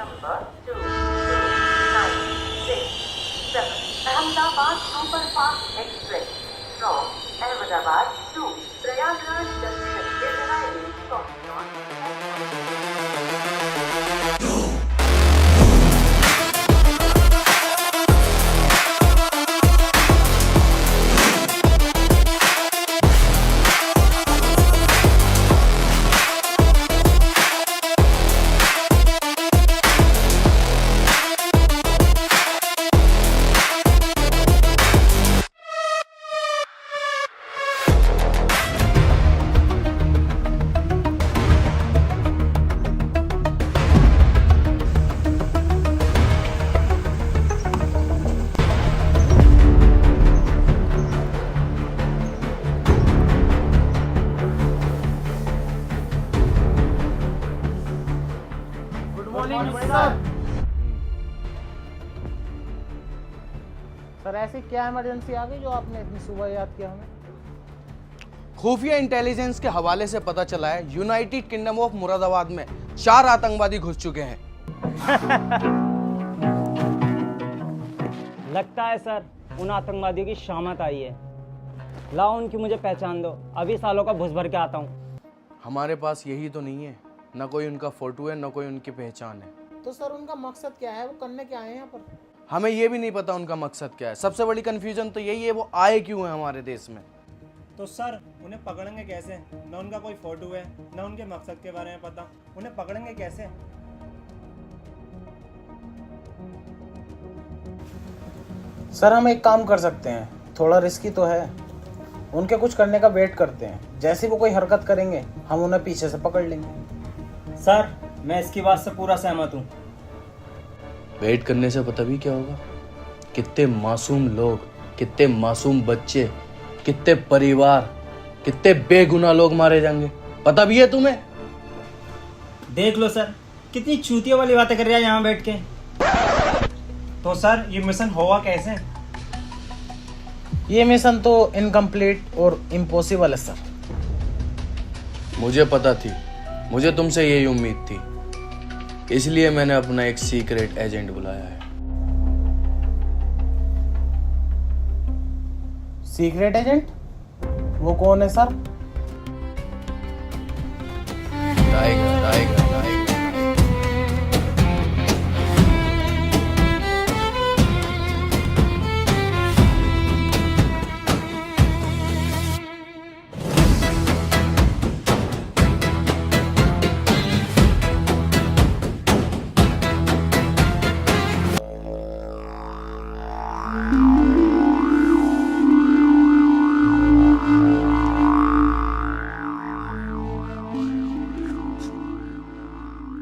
number 2296 Ahmedabad Superfast Express from Ahmedabad to Prayagraj Junction is arriving shortly on. Sir ऐसी क्या emergency आ गई जो आपने इतनी सुबह याद किया हमें? खुफिया इंटेलिजेंस के हवाले से पता चला है यूनाइटेड किंगडम ऑफ मुरादाबाद में 4 आतंकवादी घुस चुके हैं। लगता है सर उन आतंकवादियों की शामत आई है। लाओ उनकी मुझे पहचान दो, अभी सालों का घुस भर के आता हूँ। हमारे पास यही तो नहीं है, न कोई उनका फोटो है न कोई उनकी पहचान है। तो सर उनका मकसद क्या है, वो करने क्या आए हैं यहाँ पर? हमें ये भी नहीं पता उनका मकसद क्या है। सबसे बड़ी कंफ्यूजन तो यही है वो आए क्यों हैं हमारे देश में। तो सर उन्हें पकड़ेंगे कैसे? न उनका कोई फोटो है न उनके मकसद के बारे में पता, उन्हें पकड़ेंगे कैसे? सर हम एक काम कर सकते हैं, थोड़ा रिस्की तो है। उनके कुछ करने का वेट करते हैं, जैसे वो कोई हरकत करेंगे हम उन्हें पीछे से पकड़ लेंगे। सर मैं इसकी बात से पूरा सहमत हूँ। वेट करने से पता भी क्या होगा, कितने मासूम लोग, कितने मासूम बच्चे, कितने परिवार, कितने बेगुनाह लोग मारे जाएंगे, पता भी है तुम्हें? देख लो सर कितनी चूतियों वाली बातें कर रहा है यहाँ बैठ के। तो सर ये मिशन होगा कैसे? ये मिशन तो इनकम्प्लीट और इम्पॉसिबल है सर। मुझे पता थी, मुझे तुमसे यही उम्मीद थी, इसलिए मैंने अपना एक सीक्रेट एजेंट बुलाया है। Secret agent? वो कौन है सर? Tiger, tiger, tiger.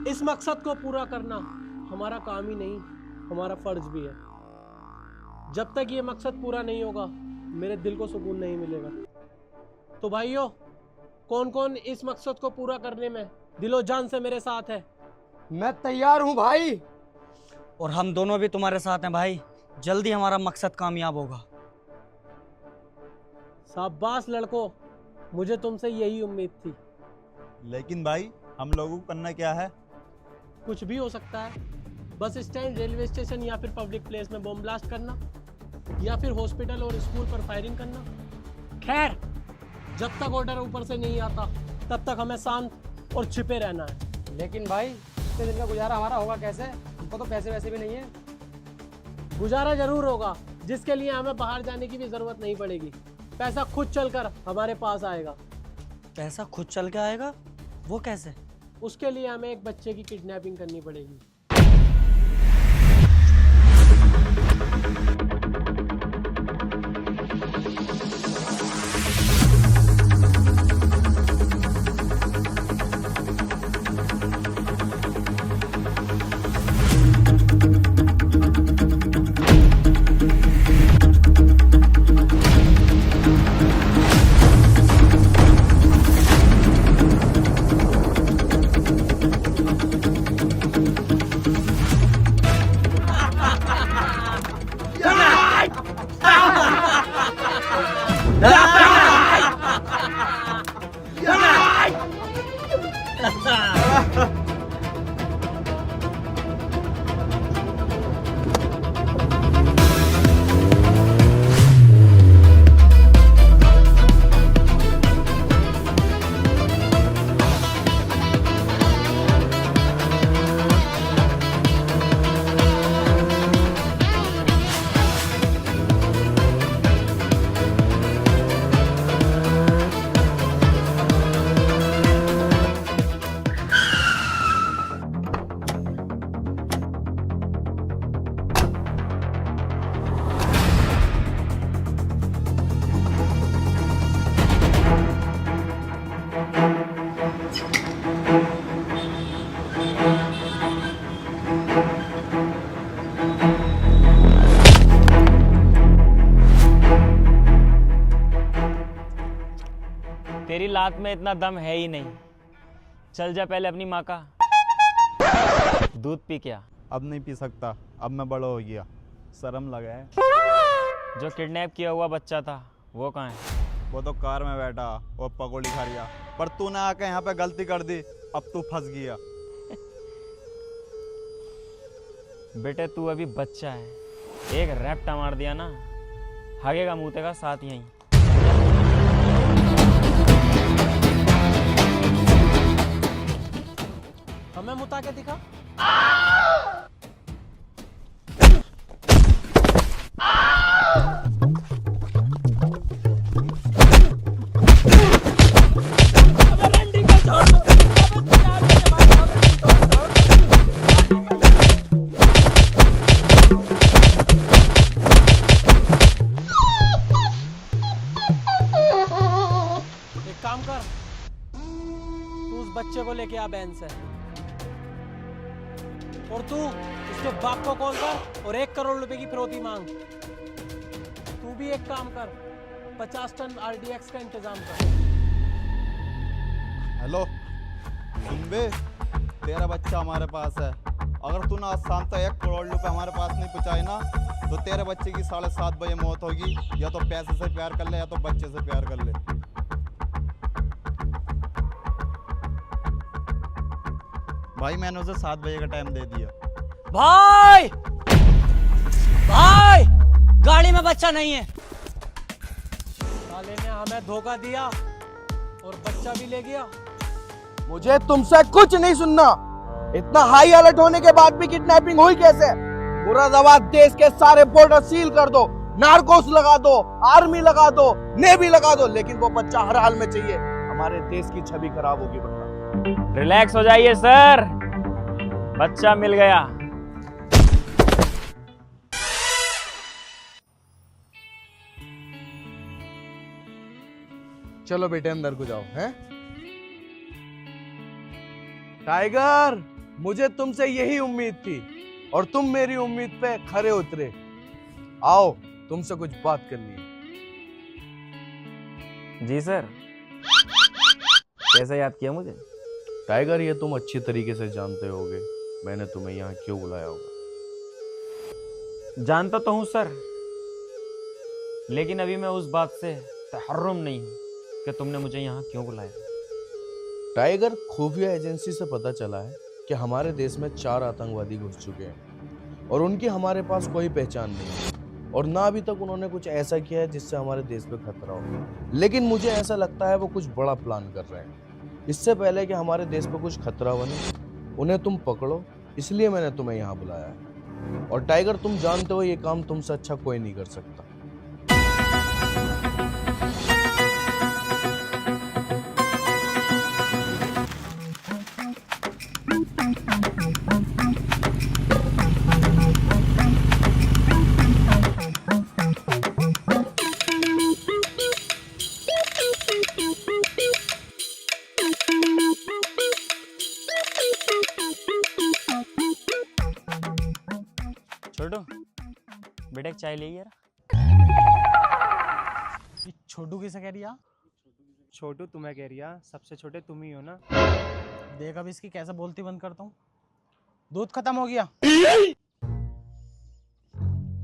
इस मकसद को पूरा करना हमारा काम ही नहीं, हमारा फर्ज भी है। जब तक ये मकसद पूरा नहीं होगा मेरे दिल को सुकून नहीं मिलेगा। तो भाइयों, कौन कौन इस मकसद को पूरा करने में दिलो जान से मेरे साथ है? मैं तैयार हूँ भाई। और हम दोनों भी तुम्हारे साथ हैं भाई, जल्दी हमारा मकसद कामयाब होगा। शाबाश लड़कों, मुझे तुमसे यही उम्मीद थी। लेकिन भाई हम लोगों को करना क्या है? कुछ भी हो सकता है, बस स्टैंड, रेलवे स्टेशन या फिर पब्लिक प्लेस में बम ब्लास्ट करना, या फिर हॉस्पिटल और स्कूल पर फायरिंग करना। खैर, जब तक ऑर्डर ऊपर से नहीं आता तब तक हमें शांत और छिपे रहना है। लेकिन भाई इतने दिन का गुजारा हमारा होगा कैसे? हमको तो पैसे वैसे भी नहीं है। गुजारा जरूर होगा, जिसके लिए हमें बाहर जाने की भी जरूरत नहीं पड़ेगी। पैसा खुद चलकर हमारे पास आएगा। पैसा खुद चल के आएगा? वो कैसे? उसके लिए हमें एक बच्चे की किडनैपिंग करनी पड़ेगी। तेरी लात में इतना दम है ही नहीं। चल जा पहले अपनी माँ का दूध पी क्या। अब नहीं पी सकता, अब मैं बड़ा हो गया, शर्म लगा है। जो किडनैप किया हुआ बच्चा था वो कहाँ है? वो तो कार में बैठा और पकौड़ी खा रहा, पर तूने आके यहाँ पे गलती कर दी, अब तू फंस गया। बेटे तू अभी बच्चा है, एक रैप्टा मार दिया ना, भागेगा मुँह साथ यहीं। हमें मुता के दिखा। एक काम कर, तू उस बच्चे को लेके आ बैन से, और तू उसके बाप को कॉल कर और 1 करोड़ रुपए की फिरौती मांग। तू भी एक काम कर, 50 टन RDX का इंतजाम कर। हेलो सुन बे, तेरा बच्चा हमारे पास है, अगर तूने आज शाम तक 1 करोड़ रुपए हमारे पास नहीं पहुंचाए ना, तो तेरे बच्चे की 7:30 बजे मौत होगी। या तो पैसे से प्यार कर ले या तो बच्चे से प्यार कर ले। भाई मैंने उसे 7 बजे का टाइम दे दिया। भाई भाई गाड़ी में बच्चा नहीं है। साले ने हमें धोखा दिया और बच्चा भी ले गया। मुझे तुमसे कुछ नहीं सुनना। इतना हाई अलर्ट होने के बाद भी किडनैपिंग हुई कैसे? मुरादाबाद देश के सारे बॉर्डर सील कर दो, नार्कोस लगा दो, आर्मी लगा दो, नेवी लगा दो, लेकिन वो बच्चा हर हाल में चाहिए। हमारे देश की छवि खराब होगी वरना। रिलैक्स हो जाइए सर, बच्चा मिल गया। चलो बेटे अंदर को जाओ। हैं टाइगर, मुझे तुमसे यही उम्मीद थी और तुम मेरी उम्मीद पे खरे उतरे। आओ तुमसे कुछ बात करनी है। जी सर, कैसे याद किया मुझे? टाइगर, ये तुम अच्छी तरीके से जानते होगे मैंने तुम्हें यहाँ क्यों बुलाया होगा। जानता तो हूँ सर, लेकिन अभी मैं उस बात से तहर्रुम नहीं हूँ कि तुमने मुझे यहाँ क्यों बुलाया। टाइगर, खुफिया एजेंसी से पता चला है कि हमारे देश में 4 आतंकवादी घुस चुके हैं और उनकी हमारे पास कोई पहचान नहीं है, और ना अभी तक उन्होंने कुछ ऐसा किया है जिससे हमारे देश पे खतरा हो। लेकिन मुझे ऐसा लगता है वो कुछ बड़ा प्लान कर रहे हैं। इससे पहले कि हमारे देश पे कुछ खतरा बने, उन्हें तुम पकड़ो, इसलिए मैंने तुम्हें यहाँ बुलाया है। और टाइगर, तुम जानते हो ये काम तुमसे अच्छा कोई नहीं कर सकता। छोटू बेटा एक चाय ले यार। छोटू किसे कह रिया? छोटू तुम्हें कह रिया, सबसे छोटे तुम ही हो ना। देख अब इसकी कैसे बोलती बंद करता हूँ। दूध खत्म हो गया।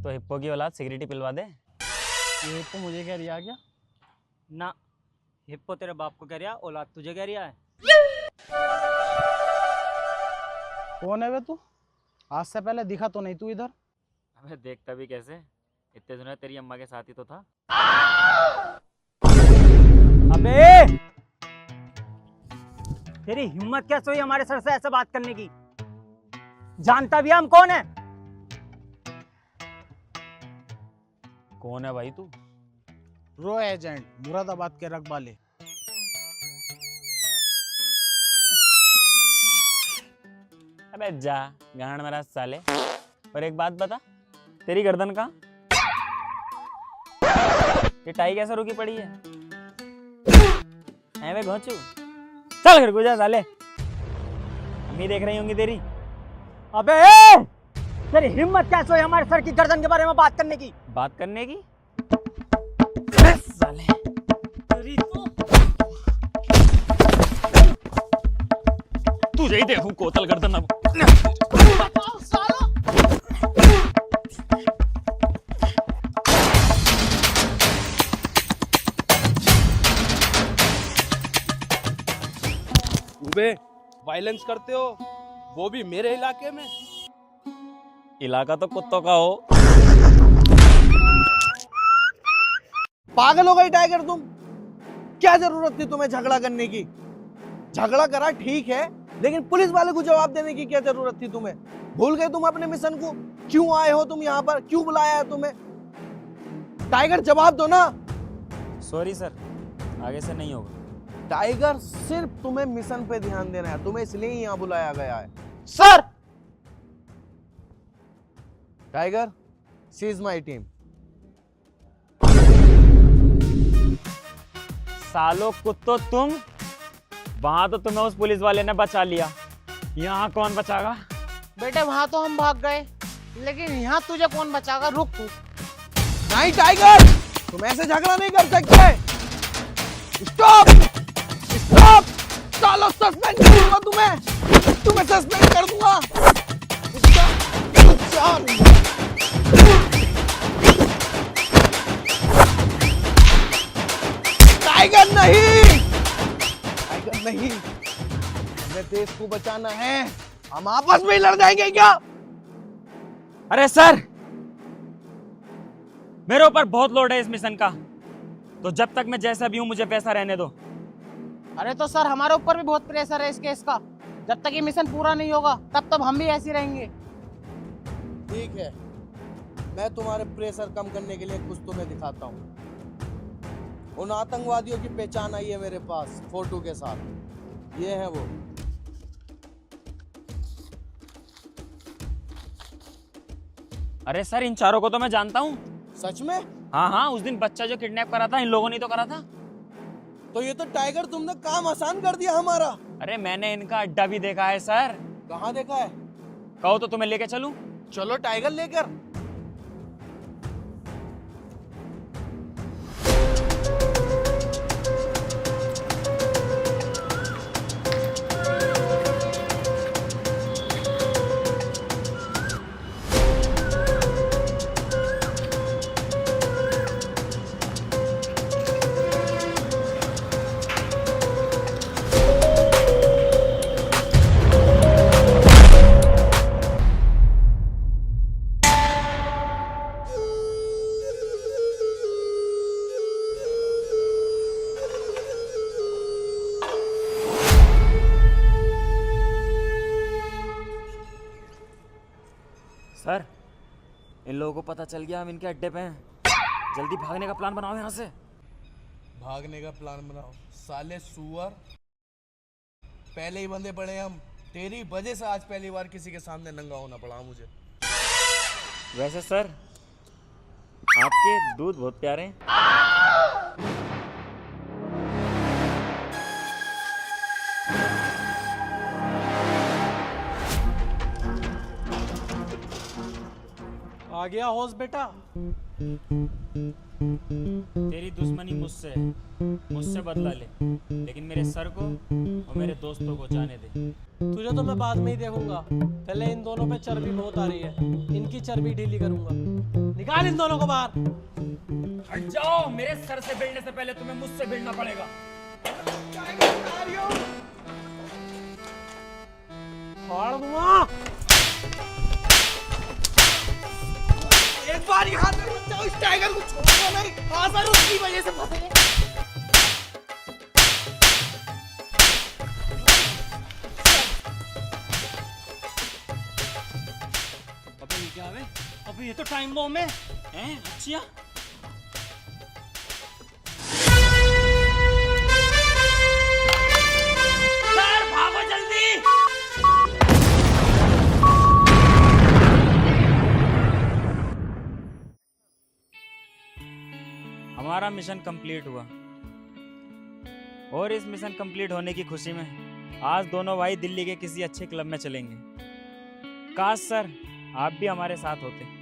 तो हिप्पो की औलाद सिगरेट पिलवा दे। ये तो मुझे कह रिया क्या? ना, हिप्पो तेरे बाप को कह रिया, औलाद तुझे कह रिया है। कौन है वे तू? आज से पहले दिखा तो नहीं तू इधर। अबे देखता भी कैसे, इतने दिनों तेरी अम्मा के साथ ही तो था। अबे तेरी हिम्मत कैसे हुई हमारे सर से ऐसे बात करने की? जानता भी हम कौन है? कौन है भाई तू? रो एजेंट, मुरादाबाद के रखवाले। अबे जा गांड मेरा साले। और एक बात बता, तेरी गर्दन कहाँ? ये टाई कैसे रुकी पड़ी है? बे घोंचू, चल घर को जा साले, अम्मी देख रही होंगी तेरी। अबे तेरी हिम्मत कैसे हुई हमारे सर की गर्दन के बारे में बात करने की? बात करने की? साले तेरी तो तुझे ही देखूं कोतल गर्दन अब। वायलेंस करते हो, वो भी मेरे इलाके में। इलाका तो कुत्तों का हो। पागल हो गई टाइगर तुम? क्या जरूरत थी तुम्हें झगड़ा करने की? झगड़ा करा ठीक है, लेकिन पुलिस वाले को जवाब देने की क्या जरूरत थी तुम्हें? भूल गए तुम अपने मिशन को? क्यों आए हो तुम यहाँ पर? क्यों बुलाया है तुम्हें? टाइगर जवाब दो ना। सॉरी सर, आगे से नहीं होगा। टाइगर सिर्फ तुम्हें मिशन पे ध्यान देना है, तुम्हें इसलिए ही यहाँ बुलाया गया है। Sir tiger, seize my team. सालो कुत्तो तुम, वहां तो तुम्हें उस पुलिस वाले ने बचा लिया, यहाँ कौन बचागा? बेटे वहां तो हम भाग गए, लेकिन यहाँ तुझे कौन बचाएगा? रुक तू। नहीं टाइगर, तुम ऐसे झगड़ा नहीं कर सकते। स्टॉप स्टॉप, सालो सस्पेंड कर दूंगा तुम्हें सस्पेंड कर दूंगा। टाइगर नहीं, टाइगर नहीं, हमें देश को बचाना है। हम आपस में ही लड़ जाएंगे क्या? अरे सर, मेरे ऊपर बहुत लोड है इस मिशन का, तो जब तक मैं जैसा भी हूं मुझे वैसा रहने दो। अरे तो सर हमारे ऊपर भी बहुत प्रेशर है इस केस का। जब तक ये मिशन पूरा नहीं होगा तब तक हम भी ऐसे रहेंगे। ठीक है, मैं तुम्हारे प्रेशर कम करने के लिए कुछ तुम्हें दिखाता हूँ। उन आतंकवादियों की पहचान आई है मेरे पास फोटो के साथ। ये है वो। अरे सर, इन चारों को तो मैं जानता हूँ। सच में? हाँ हाँ, उस दिन बच्चा जो किडनैप करा था इन लोगों ने तो करा था। तो ये तो टाइगर तुमने काम आसान कर दिया हमारा। अरे मैंने इनका अड्डा भी देखा है सर। कहाँ देखा है? कहो तो तुम्हें लेके चलूं? चलो टाइगर लेकर। सर, इन लोगों को पता चल गया हम इनके अड्डे पे हैं। जल्दी भागने का प्लान बनाओ यहाँ से। भागने का प्लान बनाओ? साले सुअर, पहले ही बंदे पड़े हम। तेरी वजह से आज पहली बार किसी के सामने नंगा होना पड़ा मुझे। वैसे सर, आपके दूध बहुत प्यारे हैं। आ गया होश बेटा। तेरी दुश्मनी मुझसे है, मुझसे बदला ले, लेकिन मेरे सर को और मेरे दोस्तों को जाने दे। तुझे तो मैं बाद में ही देखूंगा, पहले इन दोनों पे चर्बी बहुत आ रही है, इनकी चर्बी ढीली करूंगा। निकाल इन दोनों को बाहर। हट जाओ, मेरे सर से भिड़ने से पहले तुम्हें मुझसे भिड़ना पड़ेगा। फाड़ दूंगा। एक बार यहाँ से मत जाओ, इस टाइगर को छोड़ो नहीं। आसान उसकी वजह से फंसेंगे। अबे ये क्या है? अबे ये तो टाइम बॉम्ब है। हैं? अच्छा। सर भागो जल्दी। हमारा मिशन कंप्लीट हुआ और इस मिशन कंप्लीट होने की खुशी में आज दोनों भाई दिल्ली के किसी अच्छे क्लब में चलेंगे। काश सर आप भी हमारे साथ होते।